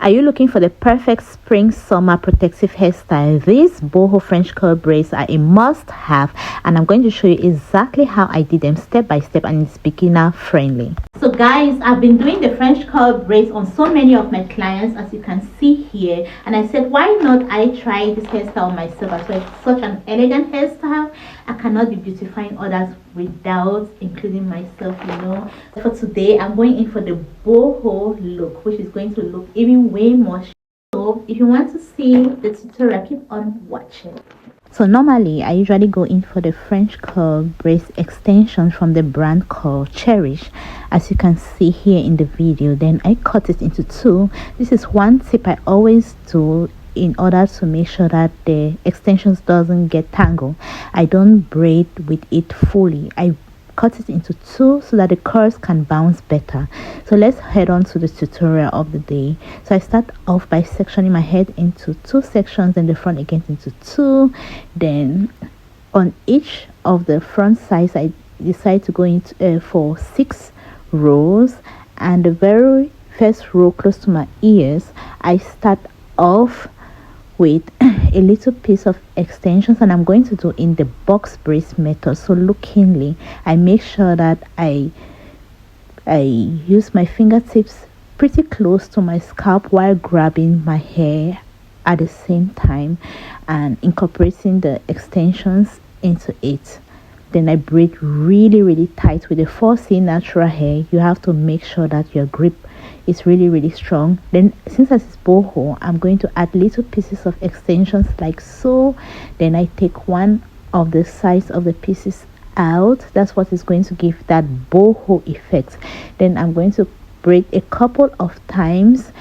Are you looking for the perfect spring summer protective hairstyle? These boho French curl braids are a must have, and I'm going to show you exactly how I did them step by step, and it's beginner friendly. So guys, I've been doing the French curl braids on so many of my clients, as you can see here, and I said why not I try this hairstyle myself as well. It's such an elegant hairstyle. I cannot be beautifying others without including myself, you know. For today I'm going in for the boho look, which is going to look even way more. So if you want to see the tutorial, keep on watching. So normally I usually go in for the French curl braids extension from the brand called Cherish, as you can see here in the video. Then I cut it into two. This is one tip I always do in order to make sure that the extensions doesn't get tangled. I don't braid with it fully. I cut it into two so that the curls can bounce better. So let's head on to the tutorial of the day. So I start off by sectioning my head into two sections, and the front again into two. Then on each of the front sides I decide to go into for 6 rows, and the very first row close to my ears I start off with a little piece of extensions, and I'm going to do in the box braids method. So look keenly. I make sure that I use my fingertips pretty close to my scalp while grabbing my hair at the same time and incorporating the extensions into it. Then I braid really tight. With the 4C natural hair, you have to make sure that your grip is really strong. Then since this is boho, I'm going to add little pieces of extensions like so. Then I take one of the sides of the pieces out. That's what is going to give that boho effect. Then I'm going to braid a couple of times,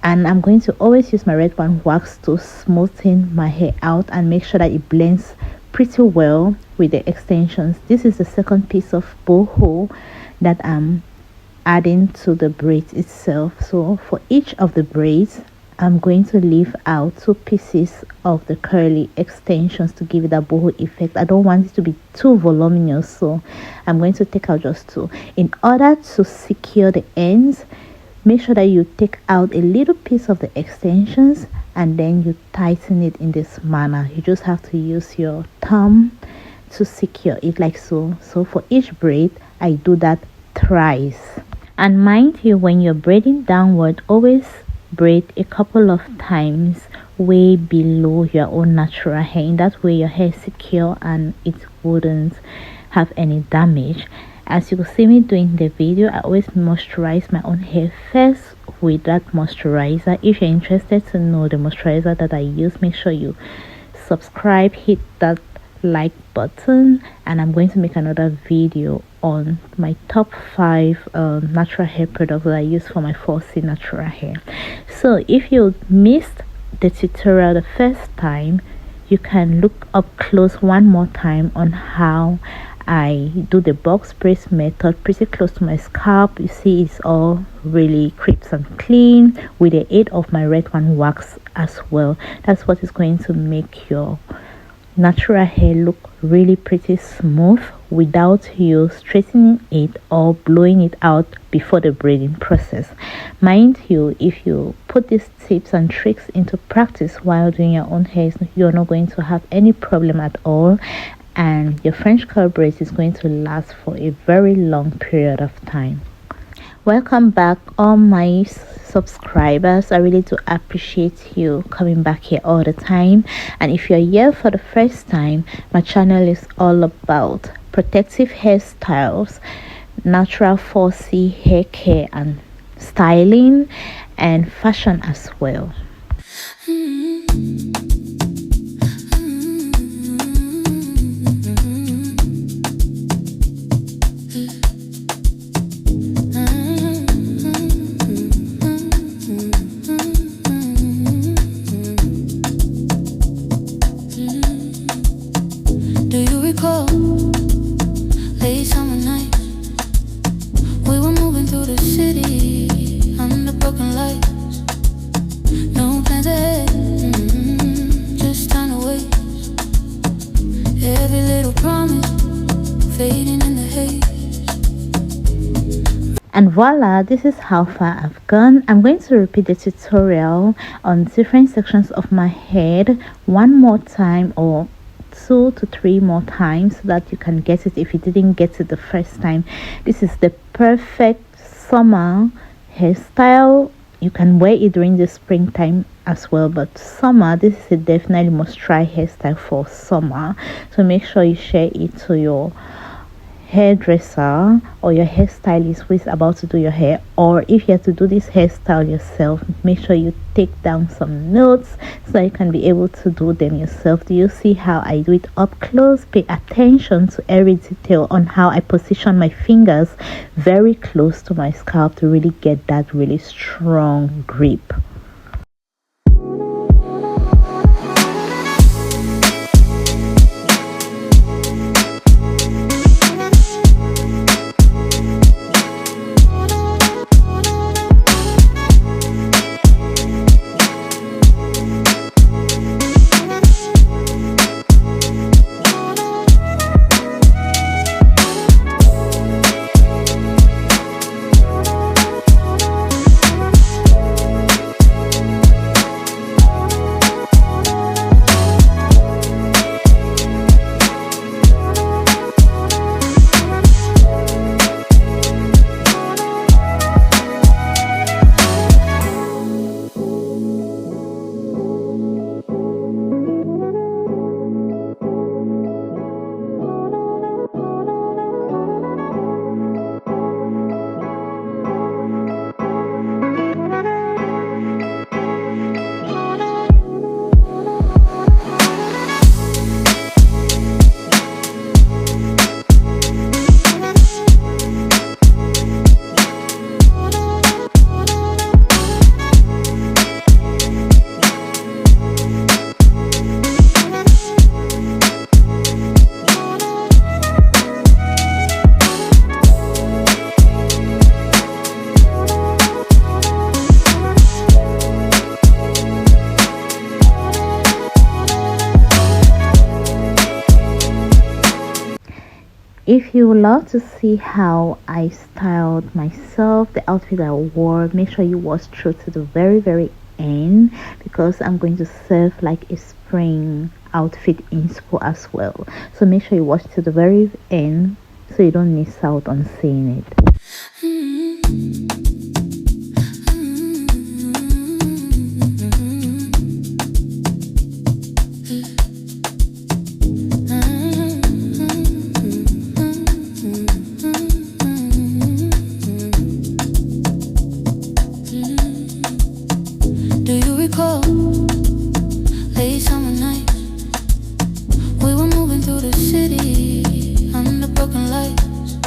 and I'm going to always use my red band wax to smoothen my hair out and make sure that it blends pretty well with the extensions. This is the second piece of boho that I'm adding to the braids itself. So for each of the braids I'm going to leave out 2 pieces of the curly extensions to give it that boho effect. I don't want it to be too voluminous, so I'm going to take out just 2. In order to secure the ends, make sure that you take out a little piece of the extensions and then you tighten it in this manner. You just have to use your thumb to secure it like so. So for each braid I do that thrice. And mind you, when you're braiding downward, always braid a couple of times way below your own natural hair. In that way your hair is secure and it wouldn't have any damage. As you will see me doing the video, I always moisturize my own hair first with that moisturizer. If you're interested to know the moisturizer that I use, make sure you subscribe, hit that like button, and I'm going to make another video on my top 5 natural hair products that I use for my 4C natural hair. So if you missed the tutorial the first time, you can look up close one more time on how I do the box braids method pretty close to my scalp. You see it's all really crisp and clean with the aid of my red one wax as well. That's what is going to make your natural hair look really pretty smooth without you straightening it or blowing it out before the braiding process. Mind you, if you put these tips and tricks into practice while doing your own hair, you're not going to have any problem at all, and your French curl braids is going to last for a very long period of time. Welcome back all my subscribers. I really do appreciate you coming back here all the time. And if you're here for the first time, my channel is all about protective hairstyles, natural 4C hair care and styling, and fashion as well. And voila, this is how far I've gone. I'm going to repeat the tutorial on different sections of my head one more time, or 2 to 3 more times, so that you can get it if you didn't get it the first time. This is the perfect summer hairstyle. You can wear it during the springtime as well, but summer, this is a definitely must try hairstyle for summer. So make sure you share it to your hairdresser or your hairstylist who is about to do your hair, or if you have to do this hairstyle yourself, make sure you take down some notes so you can be able to do them yourself. Do you see how I do it up close? Pay attention to every detail on how I position my fingers very close to my scalp to really get that really strong grip. If you would love to see how I styled myself, the outfit I wore, make sure you watch through to the very end, because I'm going to serve like a spring outfit inspo as well. So make sure you watch to the very end so you don't miss out on seeing it. Late summer nights, we were moving through the city under broken lights.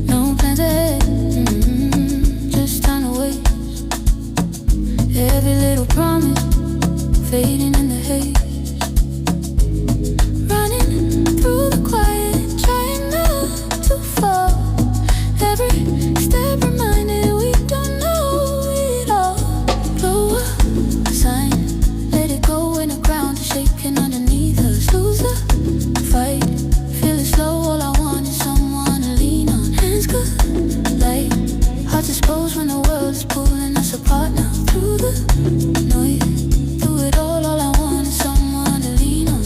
No plans ahead, just time to waste. Every little promise fading in the haze. Running through the quiet, trying not to fall. Every step reminded we don't know it all. Blow up a sign, let it go when the ground is shaking underneath us. Lose the fight, feel it slow. All I want is someone to lean on. Hands collide, hearts exposed when the world is pulling us apart now. Through the noise, through it all I want is someone to lean on.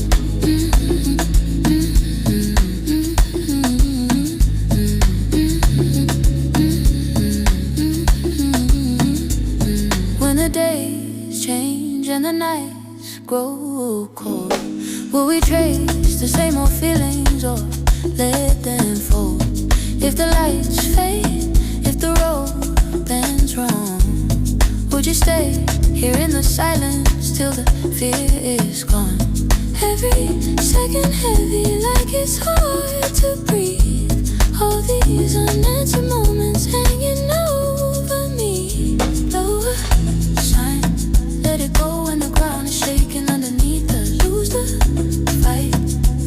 When the days change and the nights grow cold, will we trace the same old feelings or let them fold? If the lights fade, if the road bends wrong, would you stay here in the silence till the fear is gone? Every second heavy, like it's hard to breathe. All these unanswered moments hanging over me. Blow a sign, let it go when the ground is shaking underneath us. Lose the fight,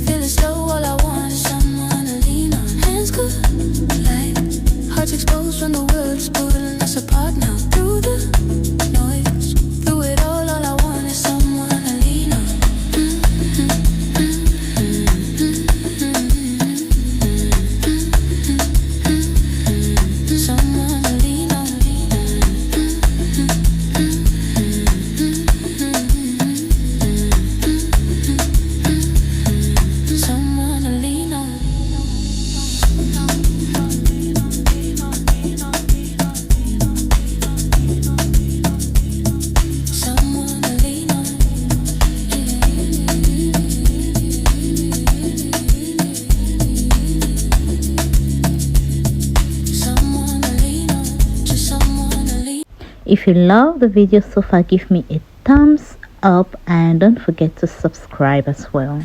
feel it slow. All I want is someone to lean on. Hands collide, hearts exposed when the world is pulling us apart now. Through the noise, through it all I want is someone to lean on. Someone If you love the video so far, give me a thumbs up and don't forget to subscribe as well.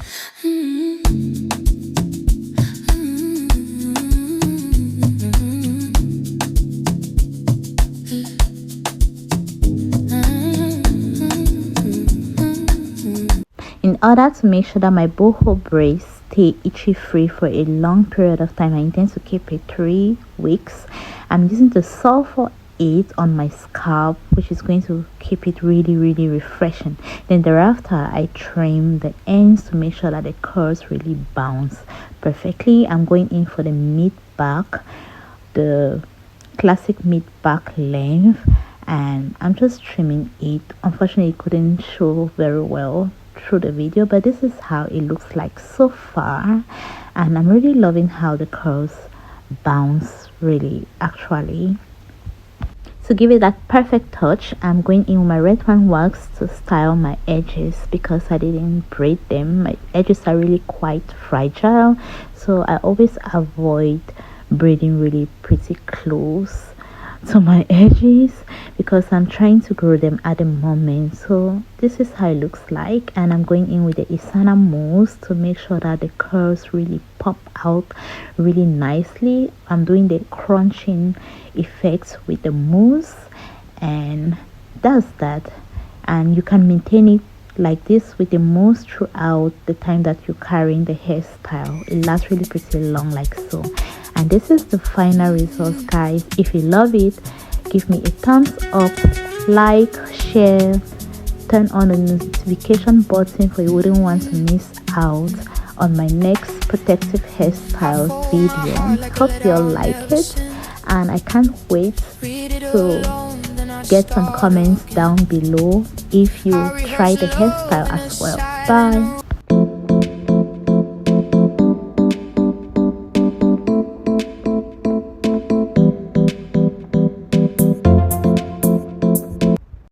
In order to make sure that my boho braids stay itchy free for a long period of time, I intend to keep it 3 weeks. I'm using the sulfur 8 on my scalp, which is going to keep it really refreshing. Then thereafter, I trim the ends to make sure that the curls really bounce perfectly. I'm going in for the mid back, the classic mid back length, and I'm just trimming it. Unfortunately, it couldn't show very well through the video, but this is how it looks like so far, and I'm really loving how the curls bounce really actually. To give it that perfect touch, I'm going in with my red one wax to style my edges because I didn't braid them. My edges are really quite fragile, so I always avoid braiding really pretty close to my edges because I'm trying to grow them at the moment. So this is how it looks like, and I'm going in with the Isana mousse to make sure that the curls really pop out really nicely. I'm doing the crunching effect with the mousse, and that's that. And you can maintain it like this with the mousse throughout the time that you're carrying the hairstyle. It lasts really pretty long like so. And this is the final results, guys. If you love it, give me a thumbs up, like, share, turn on the notification button for you wouldn't want to miss out on my next protective hairstyle video. Hope you all like it, and I can't wait to get some comments down below if you try the hairstyle as well. Bye.